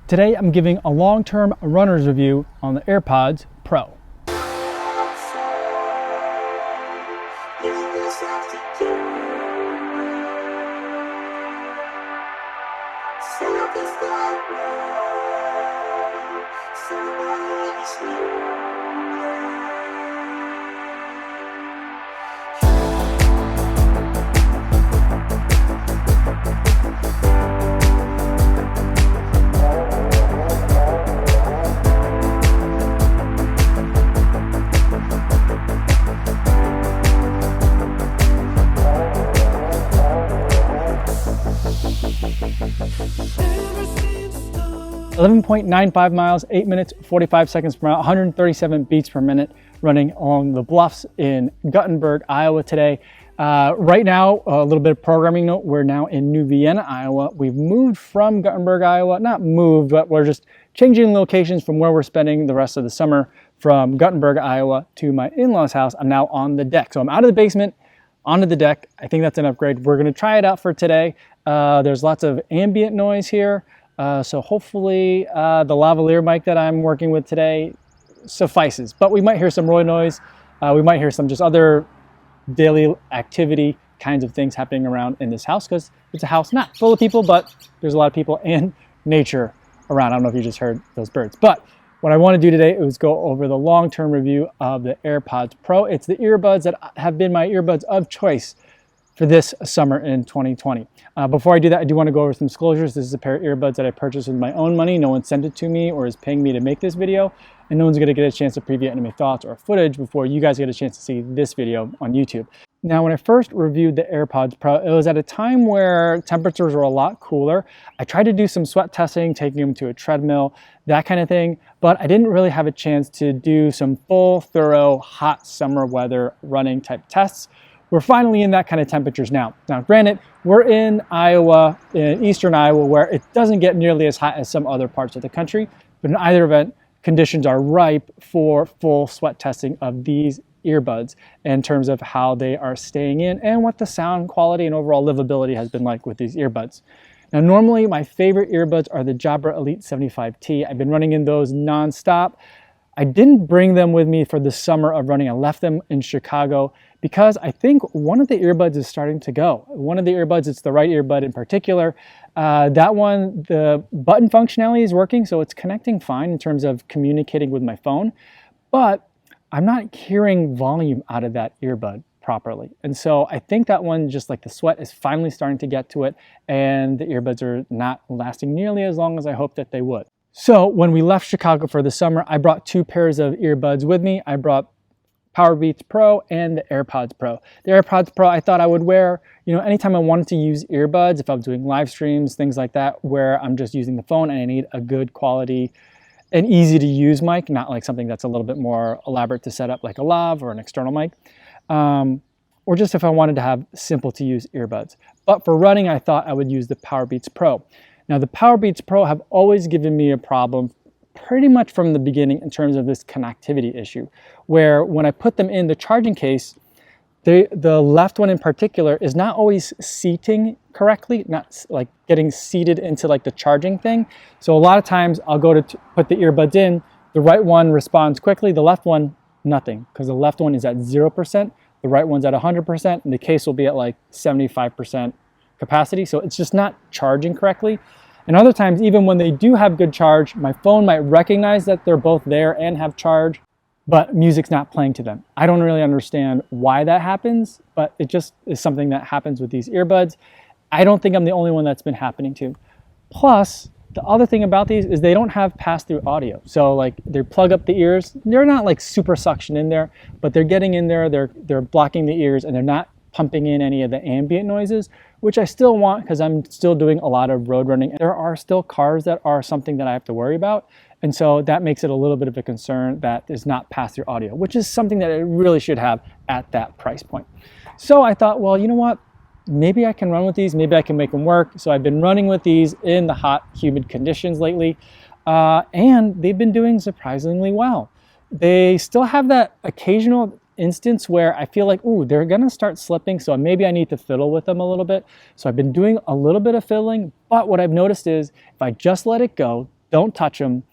Today I'm giving a long-term runner's review on the AirPods Pro. .95 miles, 8 minutes, 45 seconds per mile, 137 beats per minute, running along the bluffs in Guttenberg, Iowa today. Right now, a little bit of programming note, we're now in New Vienna, Iowa. We've moved from Guttenberg, Iowa, not moved, but we're just changing locations from where we're spending the rest of the summer from Guttenberg, Iowa to my in-laws' house. I'm now on the deck. So I'm out of the basement, onto the deck. I think that's an upgrade. We're gonna try it out for today. There's lots of ambient noise here. So hopefully the lavalier mic that I'm working with today suffices, but we might hear some road noise. We might hear some just other daily activity kinds of things happening around in this house because it's a house not full of people, but there's a lot of people and nature around. I don't know if you just heard those birds, but what I want to do today is go over the long-term review of the AirPods Pro. It's the earbuds that have been my earbuds of choice for this summer in 2020. Before I do that, I do want to go over some disclosures. This is a pair of earbuds that I purchased with my own money. No one sent it to me or is paying me to make this video, and no one's gonna get a chance to preview any of my thoughts or footage before you guys get a chance to see this video on YouTube. Now, when I first reviewed the AirPods Pro, it was at a time where temperatures were a lot cooler. I tried to do some sweat testing, taking them to a treadmill, that kind of thing, but I didn't really have a chance to do some full, thorough, hot summer weather running type tests. We're finally in that kind of temperatures now. Now, granted, we're in Iowa, in eastern Iowa, where it doesn't get nearly as hot as some other parts of the country, but in either event, conditions are ripe for full sweat testing of these earbuds in terms of how they are staying in and what the sound quality and overall livability has been like with these earbuds. Now, normally my favorite earbuds are the Jabra Elite 75T. I've been running in those nonstop. I didn't bring them with me for the summer of running. I left them in Chicago because I think one of the earbuds is starting to go. One of the earbuds, it's the right earbud in particular. That one, the button functionality is working, so it's connecting fine in terms of communicating with my phone, but I'm not hearing volume out of that earbud properly. And so I think that one, just like the sweat, is finally starting to get to it, and the earbuds are not lasting nearly as long as I hoped that they would. So when we left Chicago for the summer, I brought two pairs of earbuds with me. I brought Powerbeats Pro and the AirPods Pro. The AirPods Pro I thought I would wear, anytime I wanted to use earbuds, if I was doing live streams, things like that, where I'm just using the phone and I need a good quality and easy to use mic, not like something that's a little bit more elaborate to set up like a lav or an external mic, or just if I wanted to have simple to use earbuds. But for running, I thought I would use the Powerbeats Pro. Now, the Powerbeats Pro have always given me a problem pretty much from the beginning in terms of this connectivity issue, where when I put them in the charging case, the left one in particular is not always seating correctly, not like getting seated into like the charging thing. So a lot of times I'll go to put the earbuds in, the right one responds quickly, the left one, nothing, because the left one is at 0%, the right one's at 100%, and the case will be at like 75% capacity, so it's just not charging correctly. And other times, even when they do have good charge, my phone might recognize that they're both there and have charge, but music's not playing to them. I don't really understand why that happens, but it just is something that happens with these earbuds. I don't think I'm the only one that's been happening to. Plus, the other thing about these is they don't have pass-through audio. So like they plug up the ears, they're not like super suction in there, but they're getting in there, they're blocking the ears, and they're not pumping in any of the ambient noises, which I still want because I'm still doing a lot of road running. There are still cars that are something that I have to worry about. And so that makes it a little bit of a concern that is not pass-through audio, which is something that it really should have at that price point. So I thought, well, you know what? Maybe I can run with these. Maybe I can make them work. So I've been running with these in the hot, humid conditions lately. And they've been doing surprisingly well. They still have that occasional instance where I feel like, ooh, they're gonna start slipping, so maybe I need to fiddle with them a little bit. So I've been doing a little bit of fiddling, but what I've noticed is if I just let it go, Don't touch them.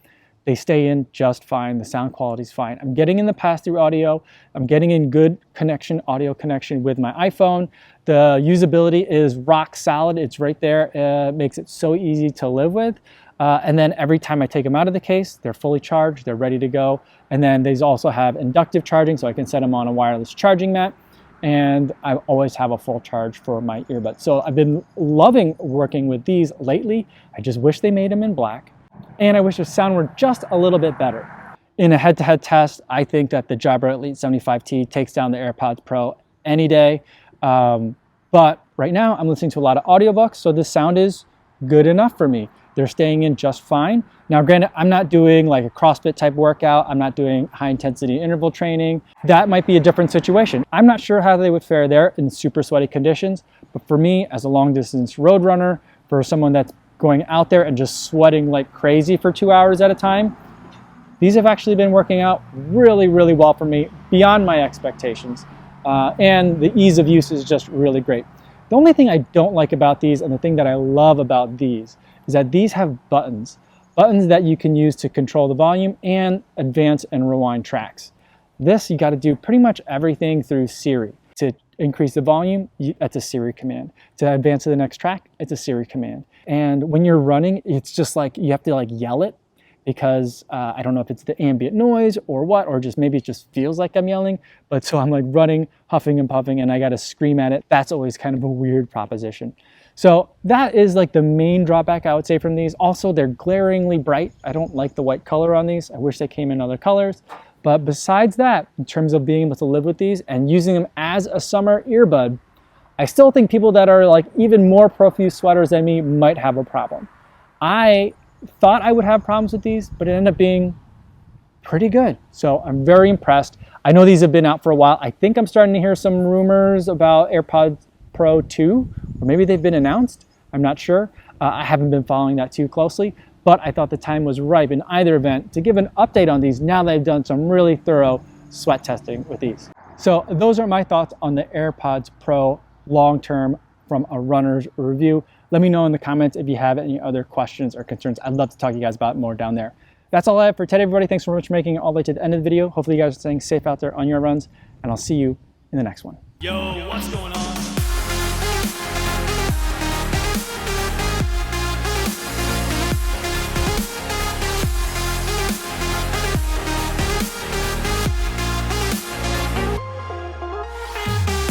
They stay in just fine. The sound quality is fine. I'm getting in the pass-through audio. I'm getting in good connection, audio connection with my iPhone. The usability is rock solid. It's right there. Makes it so easy to live with. And then every time I take them out of the case, they're fully charged. They're ready to go. And then these also have inductive charging, so I can set them on a wireless charging mat. And I always have a full charge for my earbuds. So I've been loving working with these lately. I just wish they made them in black. And I wish the sound were just a little bit better. In a head-to-head test, I think that the Jabra Elite 75T takes down the AirPods Pro any day. But right now, I'm listening to a lot of audiobooks, so this sound is good enough for me. They're staying in just fine. Now, granted, I'm not doing like a CrossFit type workout. I'm not doing high-intensity interval training. That might be a different situation. I'm not sure how they would fare there in super sweaty conditions. But for me, as a long-distance road runner, for someone that's going out there and just sweating like crazy for 2 hours at a time, these have actually been working out really, really well for me, beyond my expectations. And the ease of use is just really great. The only thing I don't like about these, and the thing that I love about these, is that these have buttons that you can use to control the volume and advance and rewind tracks. This, you got to do pretty much everything through Siri. To increase the volume, that's a Siri command. To advance to the next track, it's a Siri command. And when you're running, it's just like you have to like yell it, because I don't know if it's the ambient noise or what, or just maybe it just feels like I'm yelling. But so I'm like running, huffing and puffing, and I got to scream at it. That's always kind of a weird proposition. So that is like the main drawback I would say from these. Also, they're glaringly bright. I don't like the white color on these. I wish they came in other colors. But besides that, in terms of being able to live with these and using them as a summer earbud, I still think people that are like even more profuse sweaters than me might have a problem. I thought I would have problems with these, but it ended up being pretty good. So I'm very impressed. I know these have been out for a while. I think I'm starting to hear some rumors about AirPods Pro 2, or maybe they've been announced. I'm not sure. I haven't been following that too closely, but I thought the time was ripe in either event to give an update on these now that I've done some really thorough sweat testing with these. So those are my thoughts on the AirPods Pro long-term from a runner's review. Let me know in the comments if you have any other questions or concerns. I'd love to talk to you guys about it more down there. That's all I have for today, everybody. Thanks so much for making it all the way to the end of the video. Hopefully you guys are staying safe out there on your runs, and I'll see you in the next one. Yo, what's going on?